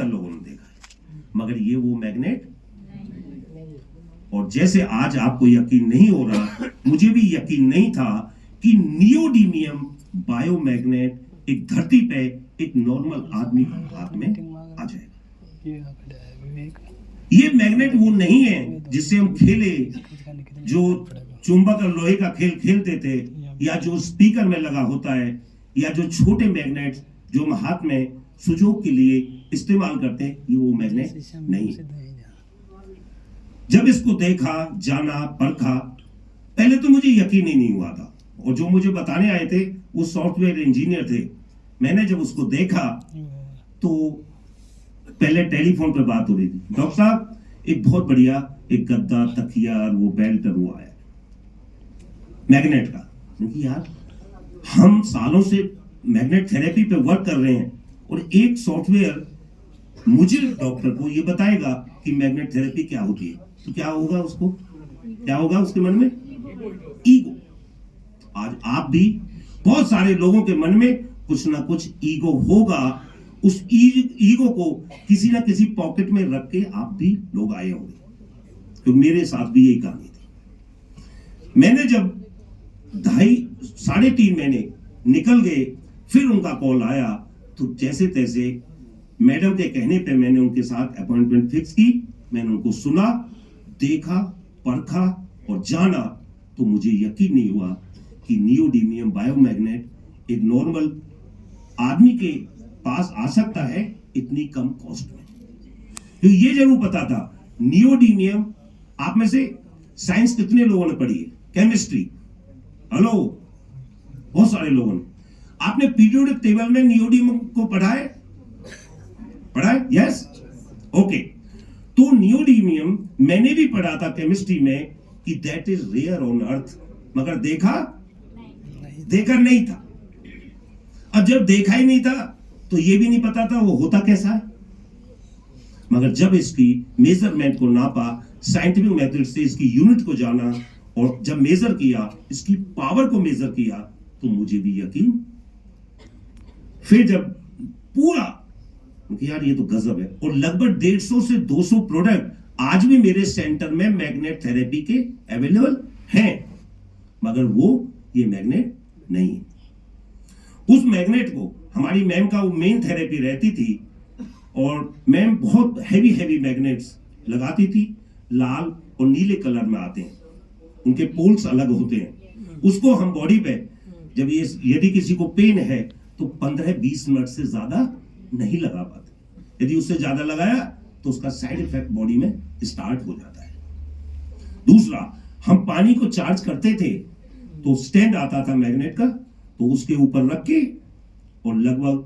ज्यादातर लोगों ने देखा है, मगर ये वो मैग्नेट। और जैसे आज आपको यकीन नहीं हो रहा, मुझे भी यकीन नहीं था कि नियोडीमियम बायोमैग्नेट एक धरती पे एक नॉर्मल आदमी के हाथ में आ जाएगा। ये मैग्नेट वो नहीं है जिससे हम खेले, जो चुंबक और लोहे का खेल खेलते थे, या जो स्पीकर में लगा होता है, या जो छोटे मैग्नेट जो हम हाथ में सुजोग के लिए इस्तेमाल करते हैं, ये वो मैग्नेट नहीं है। जब इसको देखा, जाना, परखा, पहले तो मुझे यकीन ही नहीं हुआ था, और जो मुझे बताने आए थे वो सॉफ्टवेयर इंजीनियर थे। मैंने जब उसको देखा तो पहले टेलीफोन पे बात हो रही थी, डॉक्टर साहब एक बहुत बढ़िया एक गद्दा, तकिया और वो बेल्ट वो आया मैग्नेट का। क्योंकि यार हम सालों से मैग्नेट थेरेपी पे वर्क कर रहे हैं, और एक सॉफ्टवेयर मुझे डॉक्टर को ये बताएगा कि मैग्नेट थेरेपी क्या होती है, तो क्या होगा उसको, क्या होगा उसके मन में? ईगो। आज आप भी, बहुत सारे लोगों के मन में कुछ ना कुछ ईगो होगा। उस ईगो को किसी ना किसी पॉकेट में रख के आप भी लोग आए होंगे, तो मेरे साथ भी यही कहानी थी। मैंने जब 3.5 महीने निकल गए, फिर उनका कॉल आया, तो जैसे तैसे मैडम के कहने पे मैंने उनके साथ अपॉइंटमेंट फिक्स की। मैंने उनको सुना, देखा, परखा और जाना, तो मुझे यकीन नहीं हुआ कि नियोडीमियम बायोमैग्नेट एक नॉर्मल आदमी के पास आ सकता है इतनी कम कॉस्ट में। तो ये जरूर पता था नियोडीमियम, आप में से साइंस कितने लोगों ने पढ़ी है? केमिस्ट्री, हेलो, बहुत सारे लोगों ने। आपने पीरियोडिक टेबल में नियोडीमियम को पढ़ा है? Yes, okay. तो नियोडीमियम मैंने भी पढ़ा था केमिस्ट्री में कि that is rare on earth, मगर देखा नहीं था। अब जब देखा ही नहीं था तो ये भी नहीं पता था वो होता कैसा है। मगर जब इसकी मेजरमेंट को नापा, साइंटिफिक मेथड से इसकी यूनिट को जाना, और जब मेजर किया, इसकी पावर को मेजर किया, तो मुझे भी यकीन। फिर जब पूरा कि यार ये तो गजब है, और लगभग 150 से 200 प्रोडक्ट आज भी मेरे सेंटर में मैग्नेट थेरेपी के अवेलेबल हैं, मगर वो ये मैग्नेट नहीं है। उस मैग्नेट को हमारी मैम का वो मेन थेरेपी रहती थी, और मैम बहुत हैवी मैग्नेट्स लगाती थी, लाल और नीले कलर में आते हैं, उनके पोल्स अलग होते हैं। उसको हम बॉडी पे जब ये यदि किसी को पेन है तो 15-20 मिनट से ज्यादा नहीं लगा पाते। यदि उससे ज्यादा लगाया तो उसका साइड इफेक्ट बॉडी में स्टार्ट हो जाता है। दूसरा, हम पानी को चार्ज करते थे तो स्टैंड आता था मैग्नेट का, तो उसके ऊपर रख के और लगभग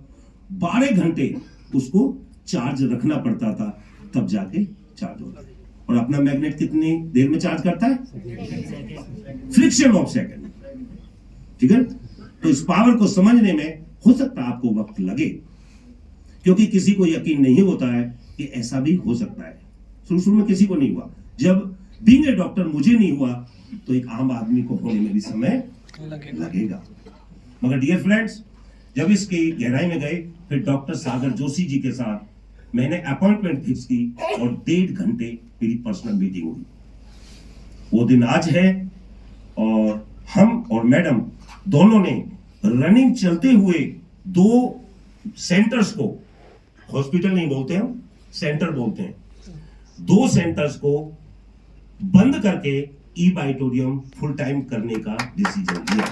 12 घंटे उसको चार्ज रखना पड़ता था, तब जाके चार्ज होता है। और अपना मैग्नेट कितनी देर में चार्ज करता है? Friction of second. ठीक है, तो इस पावर को समझने में हो सकता है आपको वक्त लगे, क्योंकि किसी को यकीन नहीं होता है कि ऐसा भी हो सकता है। शुरू में किसी को नहीं हुआ, जब बीइंग ए डॉक्टर मुझे नहीं हुआ तो एक आम आदमी को होने में भी समय लगेगा। मगर डियर फ्रेंड्स, जब इसकी गहराई में गए, फिर डॉक्टर सागर जोशी जी के साथ मैंने अपॉइंटमेंट फिक्स की, और 1.5 घंटे मेरी पर्सनल मीटिंग हुई। वो दिन आज है, और हम और मैडम दोनों ने रनिंग चलते हुए 2 सेंटर्स को, हॉस्पिटल नहीं बोलते हम, सेंटर बोलते हैं, 2 सेंटर्स को बंद करके ई-बाइटोरियम फुल टाइम करने का डिसीजन लिया।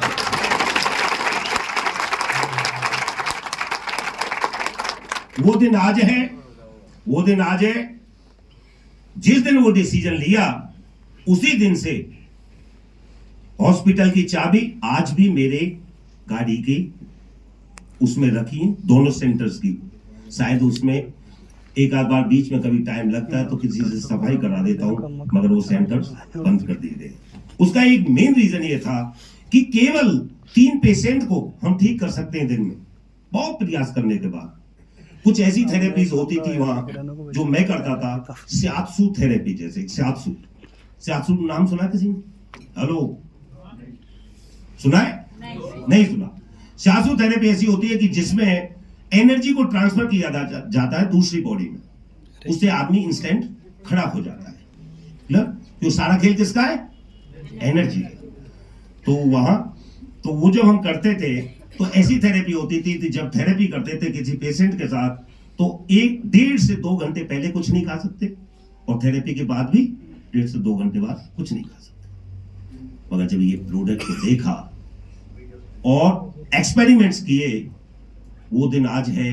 वो दिन आज है। जिस दिन वो डिसीजन लिया, उसी दिन से हॉस्पिटल की चाबी आज भी मेरे गाड़ी की उसमें रखी है, दोनों सेंटर्स की। शायद उसमें एक आध बार बीच में कभी टाइम लगता है तो किसी से सफाई करा देता हूं, मगर वो सेंटर्स बंद कर दिए गए। उसका एक मेन रीजन ये था कि केवल 3 पेशेंट को हम ठीक कर सकते हैं दिन में, बहुत प्रयास करने के बाद। कुछ ऐसी थेरेपीज होती थी वहां जो मैं करता था, शियात्सु थेरेपी जैसे। शियात्सु नाम सुना किसी ने? हेलो, सुना है? नहीं सुना। शियात्सु थेरेपी ऐसी होती है कि जिसमें एनर्जी को ट्रांसफर किया जाता है दूसरी बॉडी में, उससे आदमी इंस्टेंट खड़ा हो जाता है। क्यों? सारा खेल किसका है? एनर्जी है। तो वहां तो वो जब हम करते थे तो ऐसी थेरेपी होती थी, जब थेरेपी करते थे किसी पेशेंट के साथ तो 1.5 से 2 घंटे पहले कुछ नहीं खा सकते और थेरेपी के बाद भी 1.5 से 2 घंटे बाद कुछ नहीं खा सकते। मगर जब ये प्रोडक्ट को देखा और एक्सपेरिमेंट्स किए, वो दिन आज है।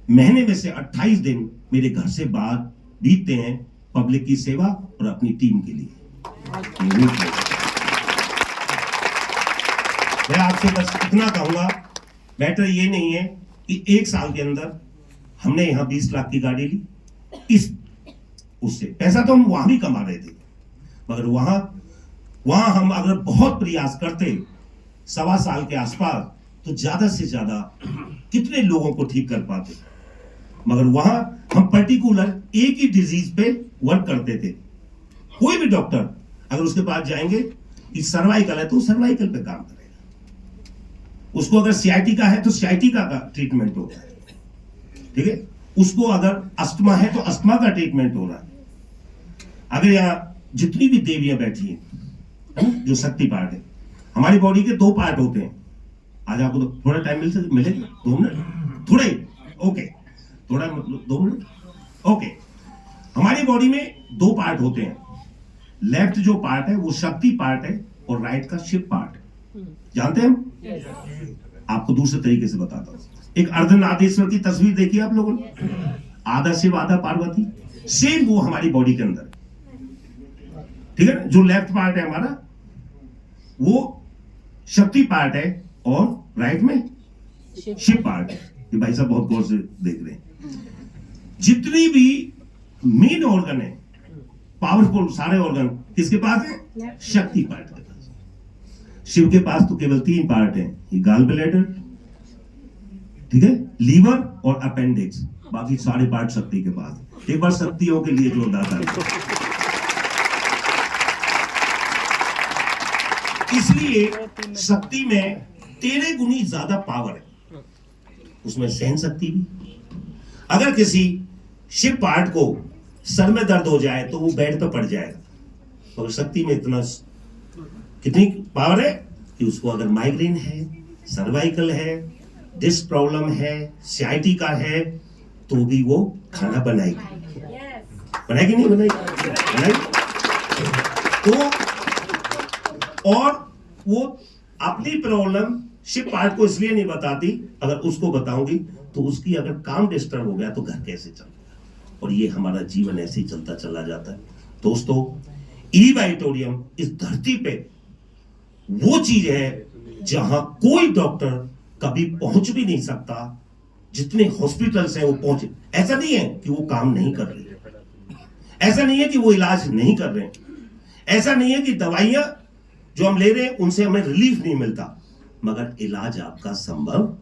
महीने में से 28 दिन मेरे घर से बाहर बीतते हैं पब्लिक की सेवा और अपनी टीम के लिए। मैं आपसे बस इतना कहूंगा, बेटर ये नहीं है कि 1 साल के अंदर हमने यहां 20 लाख की गाड़ी ली, इस उससे पैसा तो हम वहां भी कमा रहे थे, मगर वहां हम अगर बहुत प्रयास करते 1.25 साल के आसपास तो ज्यादा से ज्यादा कितने लोगों को ठीक कर पाते। मगर वहां हम पर्टिकुलर एक ही डिजीज पे वर्क करते थे। कोई भी डॉक्टर अगर उसके पास जाएंगे कि सर्वाइकल है तो सर्वाइकल पे काम करेगा, उसको अगर सियाटिका है तो सियाटिका का ट्रीटमेंट होगा, ठीक है। उसको अगर अस्थमा है तो अस्थमा का ट्रीटमेंट हो रहा है। अगर यहाँ जितनी भी देवियां बैठी हैं जो शक्ति पार्ट है, हमारी बॉडी के 2 पार्ट होते हैं। आज आपको तो थोड़ा टाइम मिलेगा 2 मिनट थोड़ा ही, ओके, थोड़ा 2 मिनट, ओके। हमारी बॉडी में 2 पार्ट होते हैं। लेफ्ट जो पार्ट है वो शक्ति पार्ट है और राइट का शिव पार्ट है। जानते हैं हम? आपको दूसरे तरीके से बताता हूं। एक अर्धनारीश्वर की तस्वीर देखी आप लोगों ने, आधा शिव आधा पार्वती, सेम वो हमारी बॉडी के अंदर, ठीक है ना। जो लेफ्ट पार्ट है हमारा वो शक्ति पार्ट है और राइट में शिव पार्ट है। ये भाई साहब बहुत गौर से देख रहे हैं। जितनी भी मेन ऑर्गन है, पावरफुल सारे ऑर्गन किसके पास है? शक्ति पार्ट के पास। शिव के पास तो केवल 3 पार्ट हैं, ये गॉल ब्लैडर, ठीक है, लीवर और अपेंडिक्स, बाकी सारे पार्ट शक्ति के पास। एक बार शक्तियों के लिए जोरदार ताली। इसलिए शक्ति में 13 गुनी ज्यादा पावर है, उसमें सहन शक्ति भी। अगर किसी शिव पार्ट को सर में दर्द हो जाए तो वो बेड पे पड़ जाएगा, और शक्ति में इतना कितनी पावर है कि उसको अगर माइग्रेन है, सर्वाइकल है, डिस्क प्रॉब्लम है, सियाटिका है, तो भी वो खाना बनाएगी। बनाएगी नहीं बनाएगी? तो और वो अपनी प्रॉब्लम शिव पार्ट को इसलिए नहीं बताती, अगर उसको बताऊंगी तो उसकी अगर काम डिस्टर्ब हो गया तो घर कैसे चलेगा। और ये हमारा जीवन ऐसे ही चलता चला जाता है। दोस्तों, ईवाइटोरियम इस धरती पे वो चीज है जहां कोई डॉक्टर कभी पहुंच भी नहीं सकता। जितने हॉस्पिटल्स हैं वो पहुंचे। ऐसा नहीं है कि वो काम नहीं कर रहे, ऐसा नहीं है कि वो इलाज नहीं कर रहे, ऐसा नहीं है कि दवाइयां जो हम ले रहे हैं उनसे हमें रिलीफ नहीं मिलता, मगर इलाज आपका संभव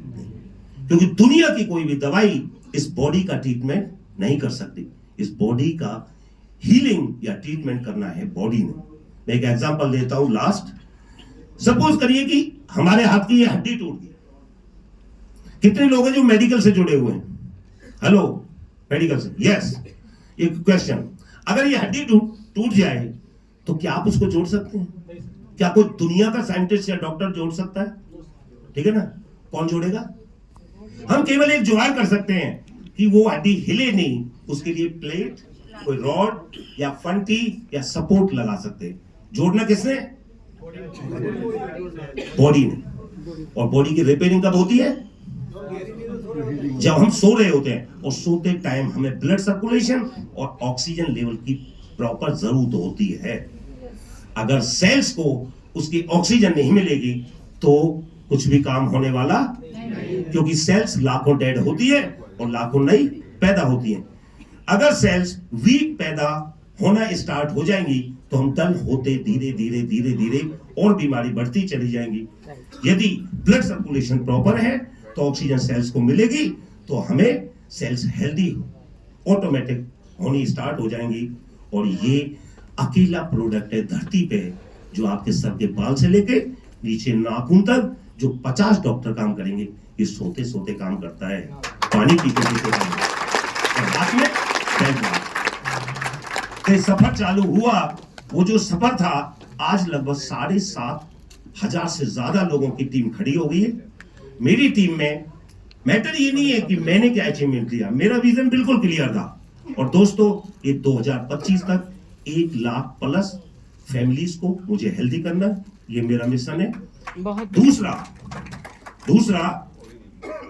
नहीं, क्योंकि दुनिया की कोई भी दवाई इस बॉडी का ट्रीटमेंट नहीं कर सकती। इस बॉडी का हीलिंग या ट्रीटमेंट करना है बॉडी ने। मैं एक एग्जांपल देता हूं लास्ट। सपोज करिए कि हमारे हाथ की ये हड्डी टूट गई। कितने लोग हैं जो मेडिकल से जुड़े हुए हैं? हेलो, मेडिकल से? यस। एक क्वेश्चन, अगर ये हड्डी टूट जाए तो क्या आप उसको जोड़ सकते हैं? क्या कोई दुनिया का साइंटिस्ट या डॉक्टर जोड़ सकता है? ठीक है ना? कौन जोड़ेगा? हम केवल एक जुगाड़ कर सकते हैं कि वो हड्डी हिले नहीं, उसके लिए प्लेट, कोई रॉड या फंटी या सपोर्ट लगा सकते हैं। जोड़ना किसने? बॉडी ने। और बॉडी की रिपेयरिंग कब होती है? जब हम सो रहे होते हैं, और सोते टाइम हमें ब्लड सर्कुलेशन और ऑक्सीजन लेवल की प्रॉपर जरूरत होती है। अगर सेल्स को उसकी ऑक्सीजन नहीं मिलेगी तो कुछ भी काम होने वाला नहीं, क्योंकि सेल्स लाखों डेड होती है और लाखों नई पैदा होती है। अगर सेल्स वीक पैदा होना स्टार्ट हो जाएंगी तो हम डल होते धीरे धीरे धीरे धीरे और बीमारी बढ़ती चली जाएंगी। यदि ब्लड सर्कुलेशन प्रॉपर है तो ऑक्सीजन सेल्स को मिलेगी, तो हमें सेल्स हेल्दी ऑटोमेटिक होनी स्टार्ट हो जाएंगी। और ये अकेला प्रोडक्ट है धरती पे जो आपके सर के बाल से लेके नीचे नाखून तक जो 50 डॉक्टर काम करेंगे, ये सोते सोते काम करता है, पानी पीते पीते काम करता है, और रात में बैंक में। तो सफर चालू हुआ, वो जो सफर था, आज लगभग 7,500 से ज्यादा लोगों की टीम खड़ी हो गई है मेरी टीम में। मैटर ये नहीं है कि मैंने क्या अचीवमेंट लिया, मेरा विजन बिल्कुल क्लियर था। और दोस्तों, ये 2025 तक 1 लाख प्लस फैमिलीज को मुझे हेल्दी करना, ये मेरा मिशन है। दूसरा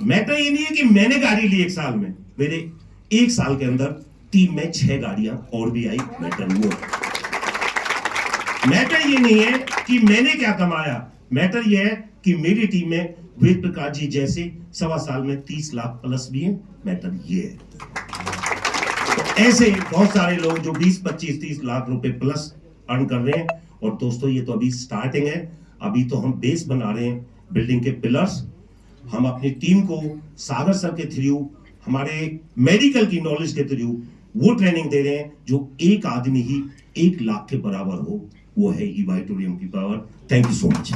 मैटर ये नहीं है कि मैंने गाड़ी ली 1 साल में, मेरे 1 साल के अंदर टीम में 6 गाड़ियां और भी आई। मैटर ये नहीं है कि मैंने क्या कमाया, मैटर ये है कि मेरी टीम में वेद प्रकाश जी जैसे 1.25 साल में 30 लाख प्लस भी है। मैटर ये है, तो ऐसे बहुत सारे लोग जो 20, 25, 30 लाख रुपए प्लस अर्न कर रहे हैं। और दोस्तों, ये तो अभी स्टार्टिंग है, अभी तो हम बेस बना रहे हैं, बिल्डिंग के पिलर्स। हम अपनी टीम को सागर सर के थ्रू, हमारे मेडिकल की नॉलेज के थ्रू वो ट्रेनिंग दे रहे हैं जो एक आदमी ही 1 लाख के बराबर हो, वो है ईवाइटोरियम की power. Thank you so much.